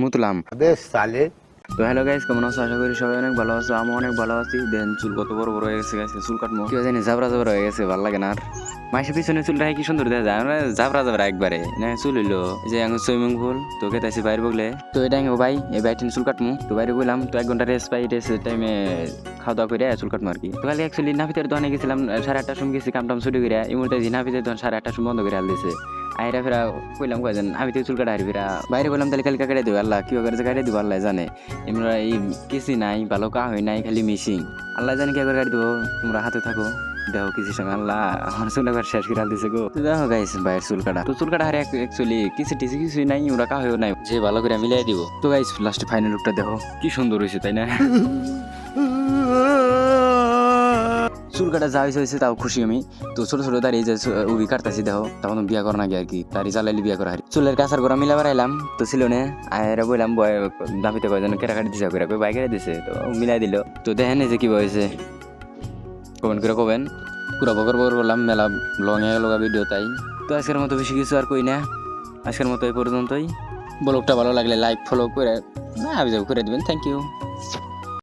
মুতলাম। अबे साले তো হ্যালো গাইস, কেমন আছো? আশা করি সবাই অনেক ভালো আছো। আমি অনেক ভালো আছি। দেন চুল কত বড় বড় হয়ে গেছে গাইস, চুল কাটবো কি জানি, জাবরা জাবরা হয়ে গেছে, ভালো লাগে না আর। মাসের পিছনে চুলটা কি সুন্দর দেখা যায়, আমরা জাবরা জাবরা একবারে না চুল হইলো। এই যে আমি সুইমিং পুল তোকে তাইছি বাইরে বগলে, তো এটা ভাই এই বাইরে চুল কাটমু, তো বাইরে বললাম তো 1 ঘন্টা রেস্ট পাই, রেস্ট টাইমে খাওয়া দাওয়া করে চুল কাটমু আর কি। তো কালকে অ্যাকচুয়ালি নাফিতের দোকানে গেছিলাম 8:30টার সময় গেছি, কাম টাম ছুটি করে এই মুহূর্তে নাফিতের দোকান 8:30টার সময় বন্ধ করে আল দিছে। আইরা ফেরা কইলাম কয়জন আমি তো চুল কাটা হারি ফেরা বাইরে বললাম তাহলে কালকে কেটে দেবো, আল্লাহ কি করে কাটে দিব আল্লাহ জানে। আমরা এই কিছু নাই, ভালো কা হয় নাই, খালি মিশিং আল্লাহ জানি কে করে কাটি দেবো। তোমরা হাতে থাকো, দেখো কিছু সঙ্গে আল্লাহ আমার চুল একবার শেষ করে দিছে গো। তো দেখো গাইস বাইরের চুল কাটা, তো চুল কাটা হারে অ্যাকচুয়ালি কিছু টিসি কিছুই নাই, ওরা কা হয়েও নাই, যে ভালো করে মিলাই দিব। তো গাইস লাস্টে ফাইনাল লুকটা দেখো কি সুন্দর হয়েছে তাই না? চুল কাটা যা হয়েছে তাও খুশি আমি। তো ছোট ছোট দাঁড়িয়ে যে উবি কাটতেছি দেখো, তখন বিয়া করা নাকি আর কি, দাঁড়িয়ে জ্বালাইলে বিয়া করা হারি। চুলের কাছার গোড়া মিলা বেড়াইলাম, তো ছিল না আয়রা বললাম বয় দামিতে কয়জন কেরা কাটি দিছে করে বাইক কেটে দিছে, তো মিলাই দিল। তো দেখেন যে কি হয়েছে কমেন্ট করে কবেন। পুরো বকর বকর বললাম, মেলা লং এ লগা ভিডিও তাই। তো আজকের মতো বেশি কিছু আর কই না, আজকের মতো এই পর্যন্তই। ব্লগটা ভালো লাগলে লাইক ফলো করে না করে দিবেন। Thank you.